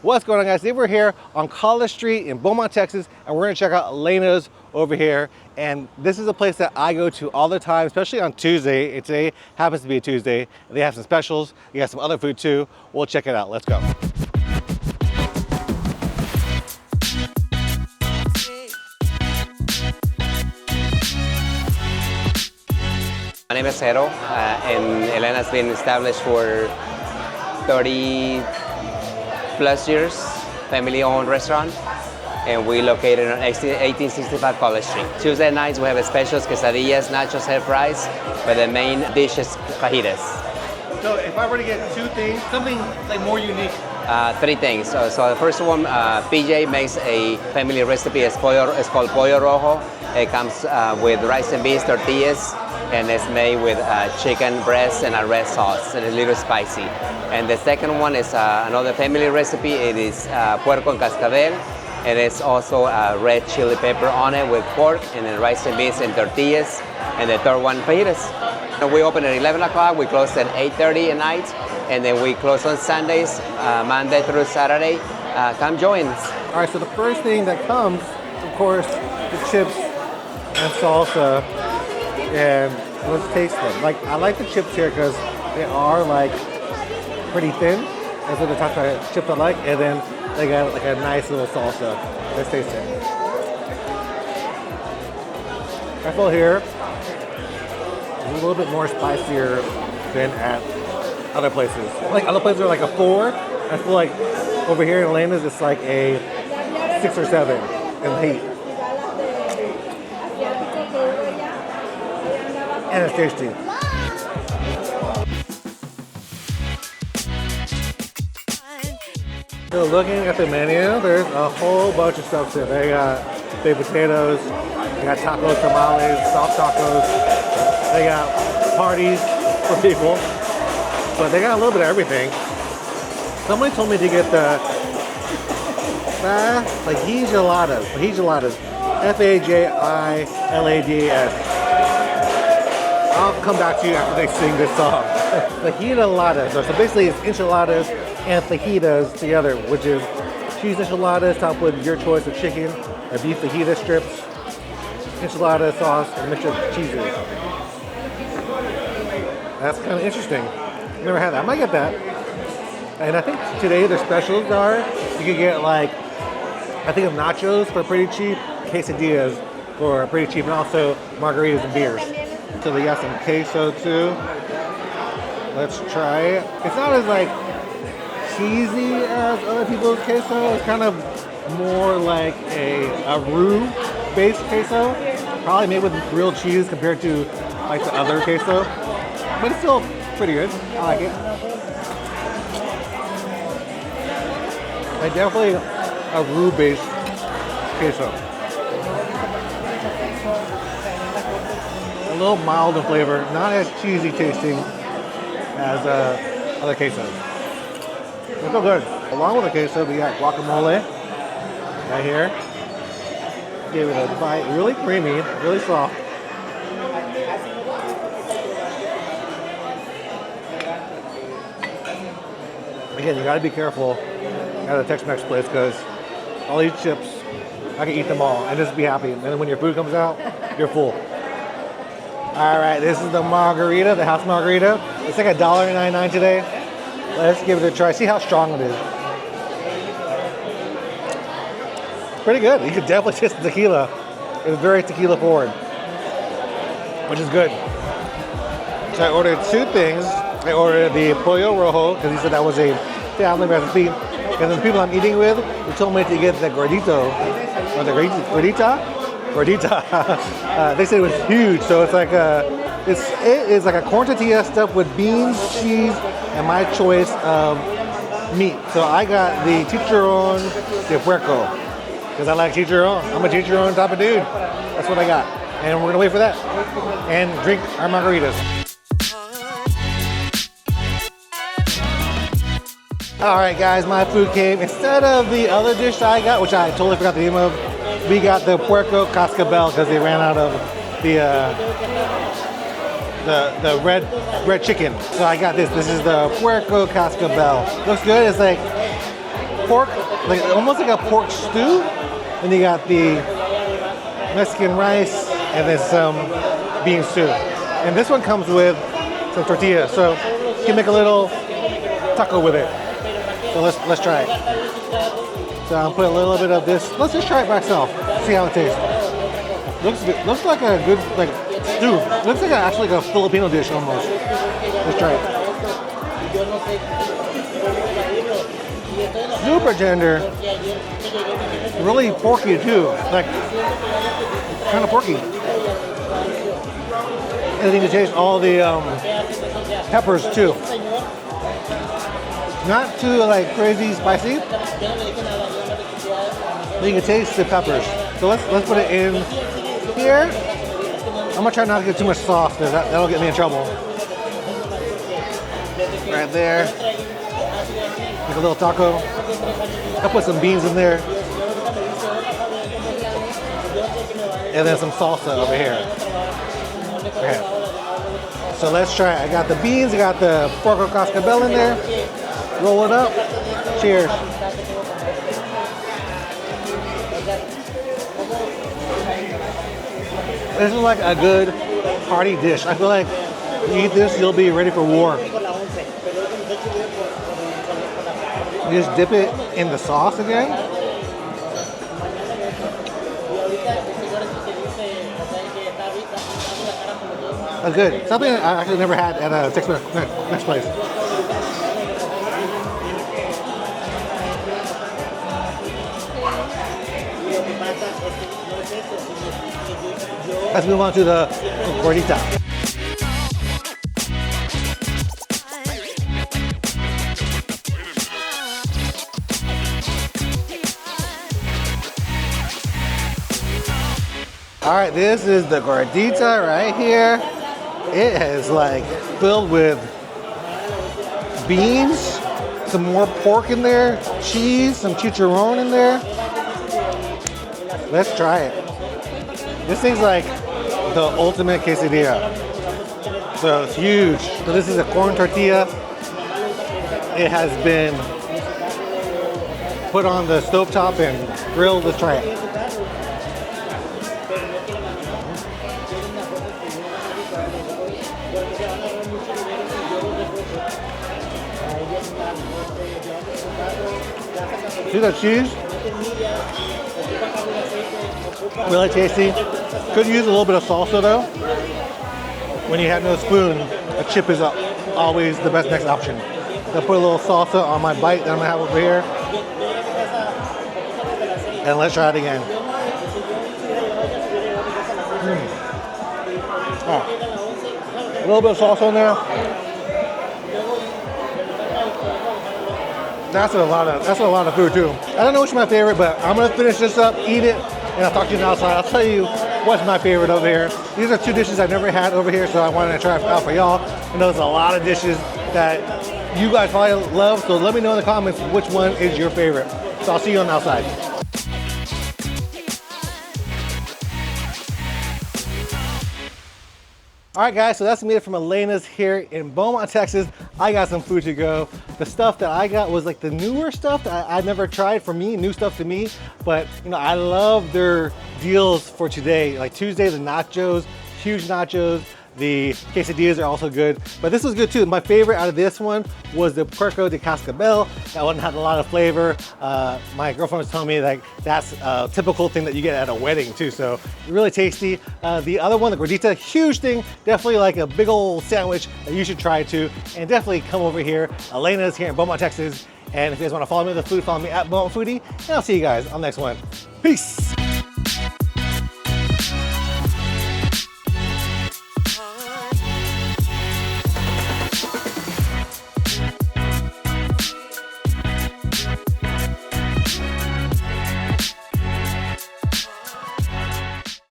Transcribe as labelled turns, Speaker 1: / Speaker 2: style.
Speaker 1: What's going on, guys? Today we're here on College Street in Beaumont, Texas, and we're gonna check out Elena's over here. And this is a place that I go to all the time, especially on Tuesday. Today happens to be a Tuesday. They have some specials. You got some other food too. We'll check it out. Let's go.
Speaker 2: My name is Rojo, and Elena's been established for 30 plus years, family-owned restaurant, and we located on 1865 College Street. Tuesday nights we have specials, quesadillas, nachos, head fries, but the main dish is fajitas.
Speaker 1: So if I were to get two things, something like more unique.
Speaker 2: Three things. So the first one, PJ makes a family recipe. It's called Pollo Rojo. It comes with rice and beans, tortillas, and it's made with chicken breast and a red sauce, and it's a little spicy. And the second one is another family recipe. It is puerco en cascabel, and it's also red chili pepper on it with pork, and then rice and beans and tortillas. And the third one, fajitas. And we open at 11 o'clock, we close at 8:30 at night, and then we close on Sundays, Monday through Saturday. Come join us.
Speaker 1: All right, so the first thing that comes, of course, the chips and salsa. And let's taste them. Like, I like the chips here because they are like pretty thin. That's what the type of chips I like. And then they got like a nice little salsa. Let's taste it. I feel here it's a little bit more spicier than at other places. Like other places are like a 4. I feel like over here in Elena's it's like a 6 or 7 in heat. And it's tasty. So looking at the menu, there's a whole bunch of stuff here. They got baked potatoes, they got tacos, tamales, soft tacos, they got parties for people, but they got a little bit of everything. Somebody told me to get the fajoladas, F-A-J-I-L-A-D-S. I'll come back to you after they sing this song. Fajoladas. So basically it's enchiladas and fajitas together, which is cheese enchiladas topped with your choice of chicken, or beef fajita strips, enchilada sauce, and mixture of cheeses. That's kind of interesting. Never had that. I might get that. And I think today their specials are, you could get like, I think of nachos for pretty cheap, quesadillas for pretty cheap, and also margaritas and beers. So they got some queso too. Let's try it. It's not as like cheesy as other people's queso. It's kind of more like a roux-based queso. Probably made with real cheese compared to like the other queso. But it's still pretty good. I like it. Like definitely a roux-based queso. A little mild in flavor, not as cheesy tasting as other quesos. It's still good. Along with the queso, we got guacamole right here. Give it a bite. Really creamy, really soft. Again, you gotta be careful at a Tex-Mex place because all these chips, I can eat them all and just be happy. And then when your food comes out, you're full. All right, this is the margarita, the house margarita. It's like $1.99 today. Let's give it a try. See how strong it is. Pretty good. You could definitely taste the tequila. It's very tequila forward, which is good. So I ordered two things. I ordered the Pollo Rojo because he said that was a family recipe. And then the people I'm eating with, they told me to get the Gordito, or the Gordita. They said it was huge, so it's like it is like a corn tortilla stuffed with beans, cheese, and my choice of meat. So I got the chicharrón de puerco because I like chicharrón. I'm a chicharrón type of dude. That's what I got, and we're gonna wait for that and drink our margaritas. All right, guys, my food came. Instead of the other dish I got, which I totally forgot the name of, we got the puerco cascabel because they ran out of the red chicken. So I got this. This is the puerco cascabel. Looks good. It's like pork, like almost like a pork stew. And you got the Mexican rice and then some bean stew. And this one comes with some tortillas, so you can make a little taco with it. So let's try it. So I'll put a little bit of this. Let's just try it by itself. See how it tastes. Looks like a good like stew. Looks like actually like a Filipino dish almost. Let's try it. Super tender. Really porky too. Like kind of porky. And then you can taste all the peppers too. Not too like crazy spicy, but you can taste the peppers. So let's put it in here. I'm gonna try not to get too much sauce because that'll get me in trouble. Right there, like a little taco. I'll put some beans in there, and then some salsa over here. Okay. So let's try it. I got the beans, I got the porco cascabel in there. Roll it up. Cheers. This is like a good hearty dish. I feel like you eat this, you'll be ready for war. You just dip it in the sauce again. That's good. Something I actually never had at a Tex-Mex place. Let's move on to the Gordita. All right, this is the Gordita right here. It is like filled with beans, some more pork in there, cheese, some chicharron in there. Let's try it. This thing's like the ultimate quesadilla. So it's huge. So this is a corn tortilla. It has been put on the stovetop and grilled. Let's try it. See that cheese? Really tasty. Could use a little bit of salsa though. When you have no spoon, a chip is always the best next option. I'll put a little salsa on my bite that I'm gonna have over here. And let's try it again. Oh. A little bit of salsa in there. That's a lot of food too. I don't know which is my favorite, but I'm gonna finish this up, eat it, and I'll talk to you outside. I'll tell you what's my favorite over here. These are two dishes I've never had over here, so I wanted to try it out for y'all. I know there's a lot of dishes that you guys probably love, so let me know in the comments which one is your favorite. So I'll see you on the outside. All right, guys, so that's me from Elena's here in Beaumont, Texas. I got some food to go. The stuff that I got was like the newer stuff that I never tried for me, new stuff to me. But, you know, I love their deals for today. Like Tuesday, the nachos, huge nachos. The quesadillas are also good, but this was good too. My favorite out of this one was the puerco de cascabel. That one had a lot of flavor. My girlfriend was telling me like that's a typical thing that you get at a wedding too, so really tasty. The other one, the Gordita, huge thing, definitely like a big old sandwich that you should try too, and definitely come over here. Elena's here in Beaumont, Texas, and if you guys want to follow me on the food, follow me at Beaumont Foodie, and I'll see you guys on the next one. Peace.